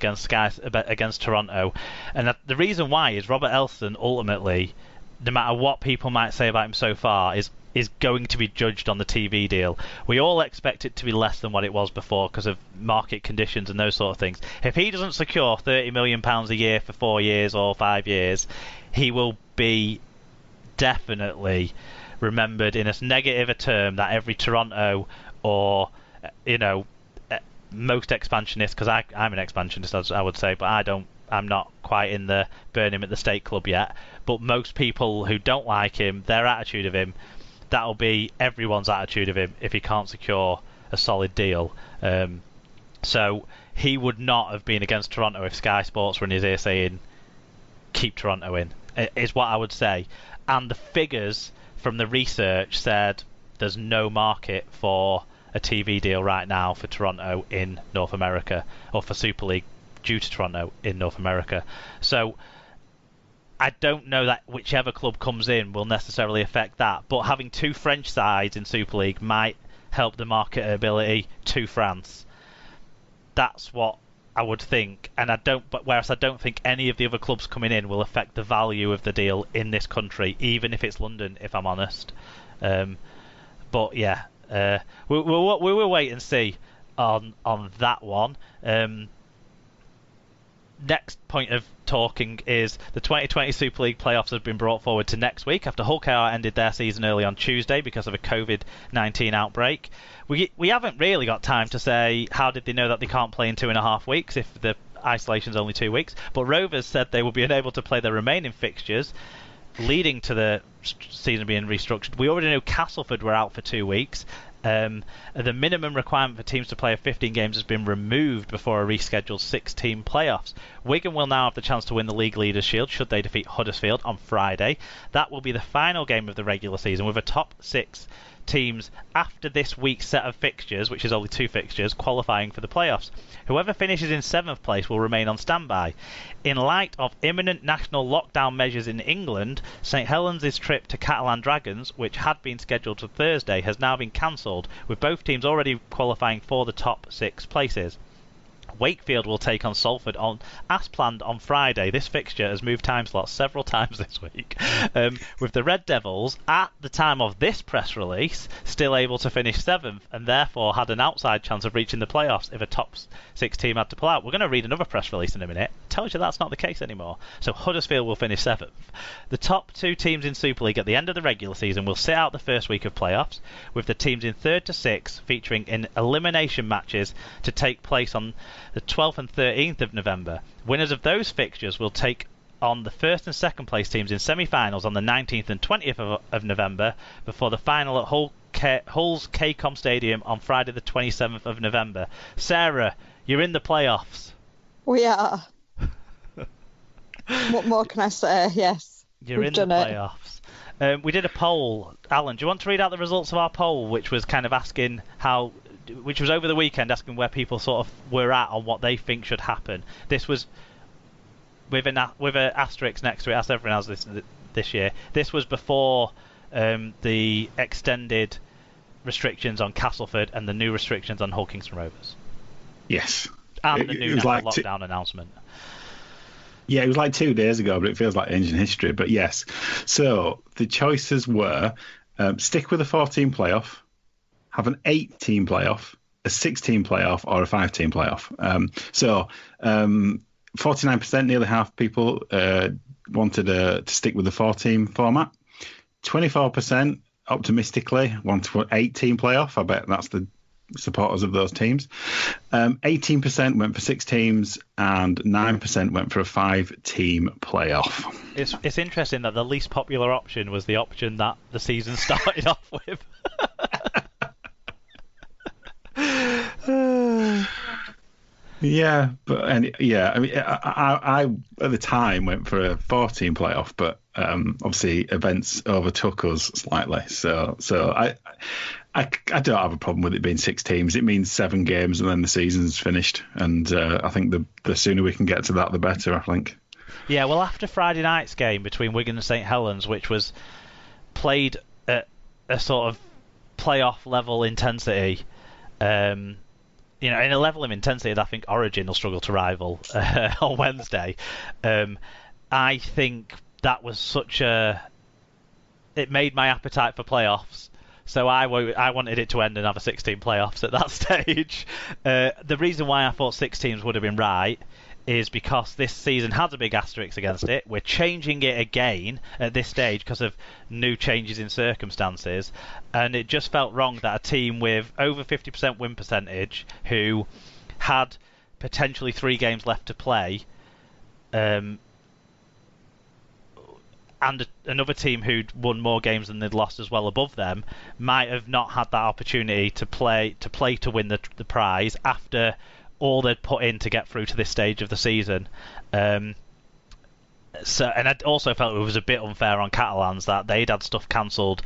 against Toronto, and the reason why is Robert Elston ultimately, no matter what people might say about him so far, is going to be judged on the TV deal. We all expect it to be less than what it was before because of market conditions and those sort of things. If he doesn't secure £30 million a year for 4 years or 5 years, he will be definitely remembered in as negative a term that every Toronto or most expansionists, because I'm an expansionist, as I would say, but I'm not quite in the burn him at the stake club yet. But most people who don't like him, their attitude of him, that'll be everyone's attitude of him if he can't secure a solid deal. So he would not have been against Toronto if Sky Sports were in his ear saying, keep Toronto in, is what I would say. And the figures from the research said there's no market for a TV deal right now for Toronto in North America, or for Super League due to Toronto in North America. So I don't know that whichever club comes in will necessarily affect that, but having 2 French sides in Super League might help the marketability to France. That's what I would think, and whereas I don't think any of the other clubs coming in will affect the value of the deal in this country, even if it's London, if I'm honest. But yeah, we will wait and see on that one. Next point of talking is the 2020 Super League playoffs have been brought forward to next week after Hull KR ended their season early on Tuesday because of a COVID-19 outbreak. We haven't really got time to say how did they know that they can't play in 2.5 weeks if the isolation's only 2 weeks, but Rovers said they will be unable to play their remaining fixtures, leading to the season being restructured. We already know Castleford were out for 2 weeks. The minimum requirement for teams to play 15 games has been removed before a rescheduled 6-team playoffs. Wigan will now have the chance to win the League Leaders' Shield should they defeat Huddersfield on Friday. That will be the final game of the regular season, with a top 6 teams after this week's set of fixtures, which is only 2 fixtures, qualifying for the playoffs. Whoever finishes in 7th place will remain on standby. In light of imminent national lockdown measures in England, St Helens' trip to Catalan Dragons, which had been scheduled for Thursday, has now been cancelled, with both teams already qualifying for the top 6 places. Wakefield will take on Salford as planned on Friday. This fixture has moved time slots several times this week, with the Red Devils, at the time of this press release, still able to finish 7th and therefore had an outside chance of reaching the playoffs if a top 6 team had to pull out. We're going to read another press release in a minute. Tells you that's not the case anymore. So Huddersfield will finish 7th. The top 2 teams in Super League at the end of the regular season will sit out the first week of playoffs, with the teams in 3rd to 6th featuring in elimination matches to take place on the 12th and 13th of November. Winners of those fixtures will take on the 1st and 2nd place teams in semi-finals on the 19th and 20th of November, before the final at Hull's KCOM Stadium on Friday the 27th of November. Sarah, you're in the playoffs. We are. What more can I say? Yes. You're in the playoffs. We did a poll. Alan, do you want to read out the results of our poll, which was kind of asking which was over the weekend, asking where people sort of were at on what they think should happen. This was with an asterisk next to it, as everyone has this year. This was before the extended restrictions on Castleford and the new restrictions on Hull Kingston Rovers. Yes. And the new lockdown announcement. Yeah, it was like 2 days ago, but it feels like ancient history. But yes. So the choices were stick with a 4-team playoff, have an 8-team playoff, a 6-team playoff, or a 5-team playoff. 49%, nearly half people wanted to stick with the 4-team format. 24% optimistically want to put 8-team playoff. I bet that's the supporters of those teams. 18% went for 6 teams, and 9% went for a 5-team playoff. It's interesting that the least popular option was the option that the season started off with. Yeah, I mean, I at the time went for a 4-team playoff, but obviously events overtook us slightly. So I don't have a problem with it being 6 teams. It means 7 games and then the season's finished. And I think the sooner we can get to that, the better, I think. Yeah, well, after Friday night's game between Wigan and St Helens, which was played at a sort of playoff level intensity, in a level of intensity that I think Origin will struggle to rival on Wednesday. I think that was it made my appetite for playoffs. So I wanted it to end and have a 16 playoffs at that stage. The reason why I thought 6 teams would have been right is because this season has a big asterisk against it. We're changing it again at this stage because of new changes in circumstances, and it just felt wrong that a team with over 50% win percentage, who had potentially 3 games left to play, and another team who'd won more games than they'd lost as well above them, might have not had that opportunity to play to win the prize after all they'd put in to get through to this stage of the season. And I also felt it was a bit unfair on Catalans that they'd had stuff cancelled,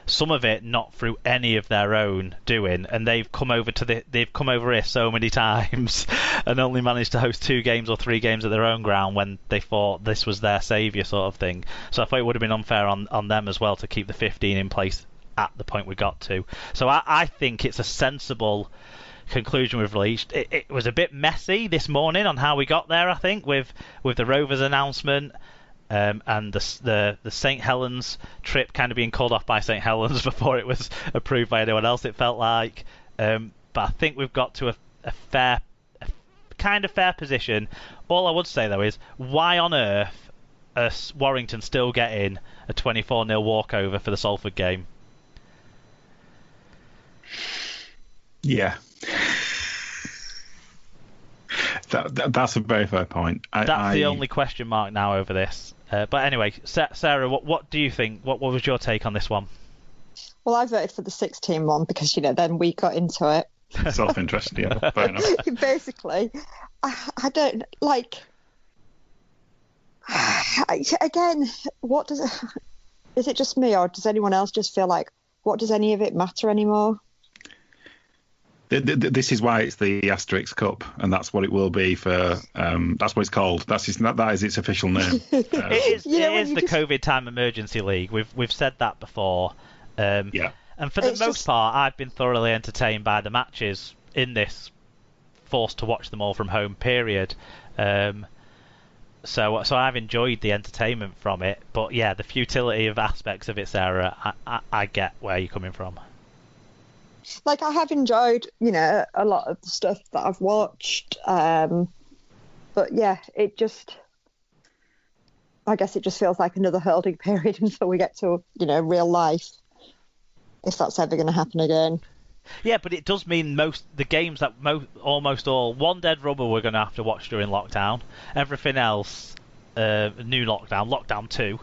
some of it not through any of their own doing, and they've come over here so many times and only managed to host 2 games or 3 games at their own ground when they thought this was their saviour sort of thing. So I thought it would have been unfair on them as well to keep the 15 in place at the point we got to. So I think it's a sensible conclusion we've reached. It was a bit messy this morning on how we got there, I think, with the Rovers announcement, and the St Helens trip kind of being called off by St Helens before it was approved by anyone else, it felt like. But I think we've got to a fair position. All I would say, though, is why on earth are Warrington still getting a 24-0 walkover for the Salford game? Yeah. That's a very fair point. That's the only question mark now over this. But anyway, Sarah, what do you think? What was your take on this one? Well, I voted for the 6-team one because, then we got into it. Self-interest, yeah, fair enough. Basically, I don't, again, is it just me, or does anyone else just feel like, what does any of it matter anymore? This is why it's the Asterix Cup, and that's what it will be for. That's what it's called. That is its official name. It is the COVID time emergency league. We've said that before. Yeah. And for the most part, I've been thoroughly entertained by the matches in this forced to watch them all from home period. So I've enjoyed the entertainment from it. But yeah, the futility of aspects of it, Sarah, I get where you're coming from. I have enjoyed, a lot of the stuff that I've watched. But yeah, I guess it just feels like another holding period until we get to, real life, if that's ever going to happen again. Yeah, but it does mean the games that almost all One Dead Rubber we're going to have to watch during lockdown. Everything else, new lockdown 2,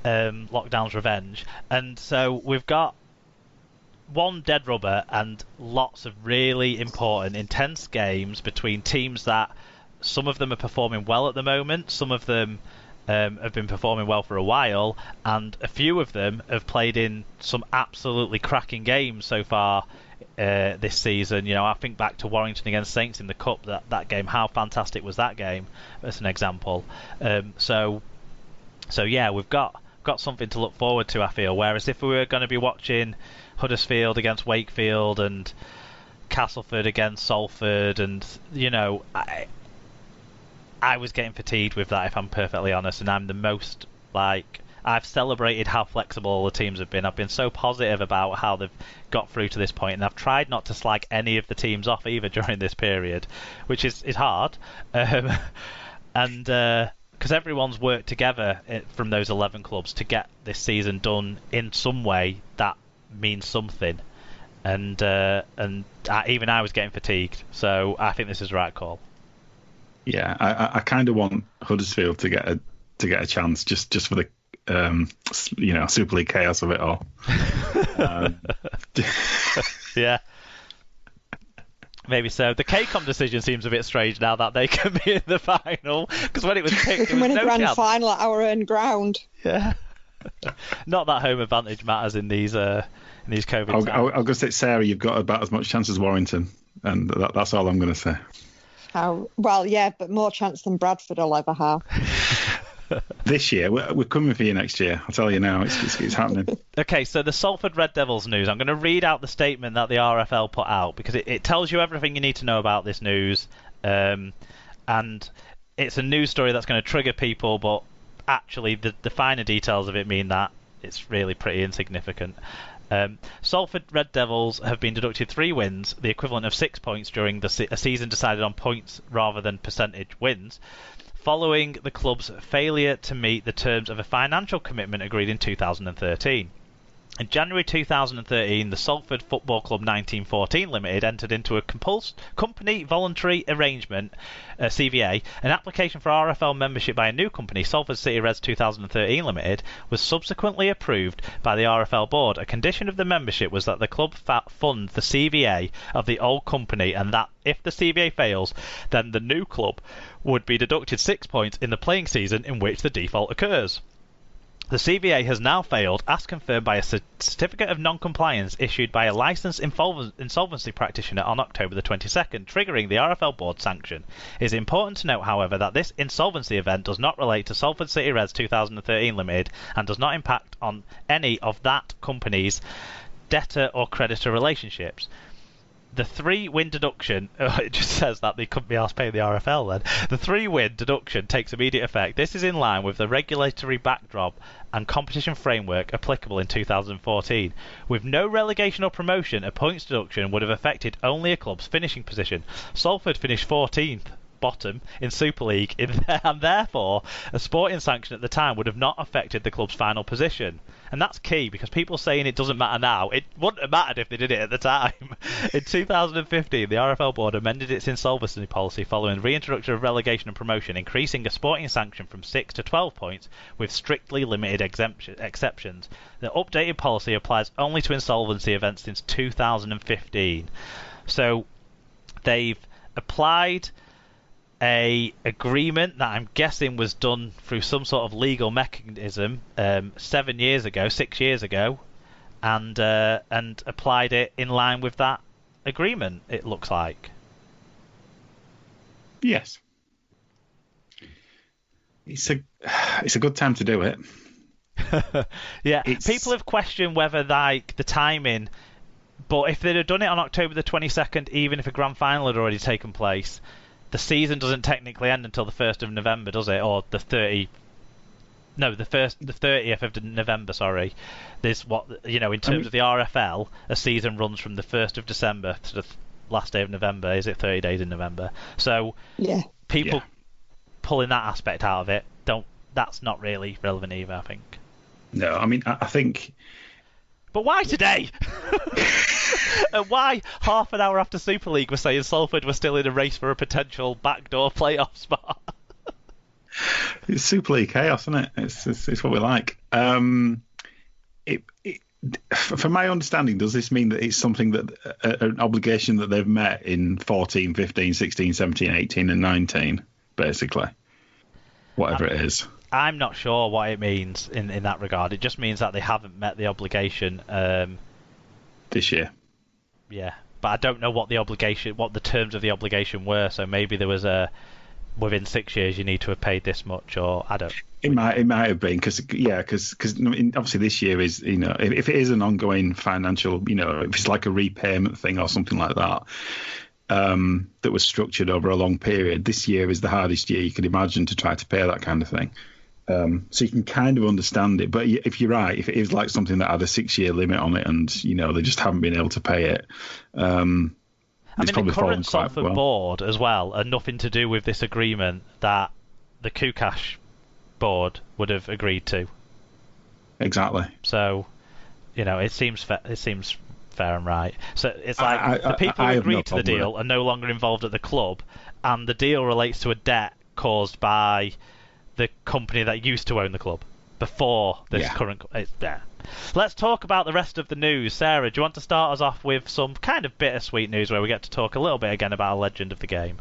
Lockdown's Revenge. And so we've got One Dead Rubber and lots of really important, intense games between teams that some of them are performing well at the moment, some of them have been performing well for a while, and a few of them have played in some absolutely cracking games so far this season. I think back to Warrington against Saints in the Cup, that game, how fantastic was that game, as an example. So yeah, we've got something to look forward to, I feel, whereas if we were going to be watching Huddersfield against Wakefield and Castleford against Salford, and I was getting fatigued with that, if I'm perfectly honest, and I'm the most I've celebrated how flexible all the teams have been. I've been so positive about how they've got through to this point, and I've tried not to slag any of the teams off either during this period, which is hard, and because everyone's worked together from those 11 clubs to get this season done in some way that means something, and even I was getting fatigued, so I think this is the right call. Yeah, I kind of want Huddersfield to get a chance just for the Super League chaos of it all. Yeah, maybe so. The KCOM decision seems a bit strange now that they can be in the final, because when it was picked, there was win a no grand chance. Final at our own ground. Yeah. Not that home advantage matters in these COVID times. I'm going to say, Sarah, you've got about as much chance as Warrington, and that's all I'm going to say. Well, yeah, but more chance than Bradford will ever have. This year, we're coming for you next year. I'll tell you now, it's happening. Okay, so the Salford Red Devils news. I'm going to read out the statement that the RFL put out because it tells you everything you need to know about this news. And it's a news story that's going to trigger people, but actually the finer details of it mean that it's really pretty insignificant. Salford Red Devils have been deducted 3 wins, the equivalent of 6 points during a season decided on points rather than percentage wins, following the club's failure to meet the terms of a financial commitment agreed in 2013. In January 2013, the Salford Football Club 1914 Limited entered into a company voluntary arrangement, CVA. An application for RFL membership by a new company, Salford City Reds 2013 Limited, was subsequently approved by the RFL board. A condition of the membership was that the club fund the CVA of the old company, and that if the CVA fails, then the new club would be deducted 6 points in the playing season in which the default occurs. The CVA has now failed, as confirmed by a certificate of non-compliance issued by a licensed insolvency practitioner on October the 22nd, triggering the RFL board sanction. It is important to note, however, that this insolvency event does not relate to Salford City Reds 2013 Limited and does not impact on any of that company's debtor or creditor relationships. The 3-win deduction, it just says that they couldn't be asked to pay the RFL then. The 3-win deduction takes immediate effect. This is in line with the regulatory backdrop and competition framework applicable in 2014. With no relegation or promotion, a points deduction would have affected only a club's finishing position. Salford finished 14th. Bottom in Super League, and therefore a sporting sanction at the time would have not affected the club's final position. And that's key because people saying it doesn't matter now, it wouldn't have mattered if they did it at the time. In 2015, the RFL board amended its insolvency policy following the reintroduction of relegation and promotion, increasing a sporting sanction from 6 to 12 points with strictly limited exceptions. The updated policy applies only to insolvency events since 2015. So they've applied a agreement that I'm guessing was done through some sort of legal mechanism 6 years ago, and applied it in line with that agreement. It looks like. Yes, it's a good time to do it. Yeah, people have questioned whether like the timing, but if they'd have done it on October the 22nd, even if a grand final had already taken place, the season doesn't technically end until the 1st of November, does it? Or the 30th of November, sorry. There's in terms of the RFL, a season runs from the 1st of December to the last day of November. Is it 30 days in November? So people pulling that aspect out of it, that's not really relevant either, I think. No, I mean, I think... But why today? And why half an hour after Super League we're saying Salford were still in a race for a potential backdoor playoff spot? It's Super League chaos, isn't it? It's what we like. From my understanding, does this mean that it's something that an obligation that they've met in 14, 15, 16, 17, 18 and 19, basically? Whatever it is. I'm not sure what it means in that regard. It just means that they haven't met the obligation this year. Yeah, but I don't know what the terms of the obligation were. So maybe there was within 6 years you need to have paid this much, or I don't. It might have been because obviously this year is if it is an ongoing financial if it's like a repayment thing or something like that that was structured over a long period. This year is the hardest year you could imagine to try to pay that kind of thing. So you can kind of understand it, but if you're right, if it is like something that had a 6-year limit on it, and they just haven't been able to pay it, I mean, the current Salford board as well are nothing to do with this agreement that the Kukash board would have agreed to. Exactly. So, it seems fair and right. So it's like the people who agreed to the deal are no longer involved at the club, and the deal relates to a debt caused by the company that used to own the club before this current. Let's talk about the rest of the news. Sarah, do you want to start us off with some kind of bittersweet news where we get to talk a little bit again about a legend of the game?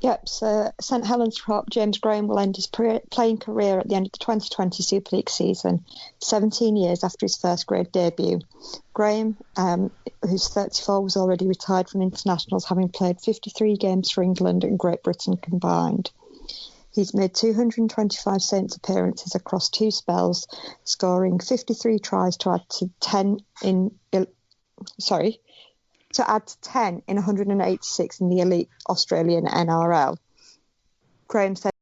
Yep, so St Helens prop James Graham will end his playing career at the end of the 2020 Super League season, 17 years after his first grade debut. Graham, who's 34, was already retired from internationals, having played 53 games for England and Great Britain combined. He's made 225 Saints appearances across 2 spells, scoring 53 tries to add to 10 in 186 in the elite Australian NRL. Graham said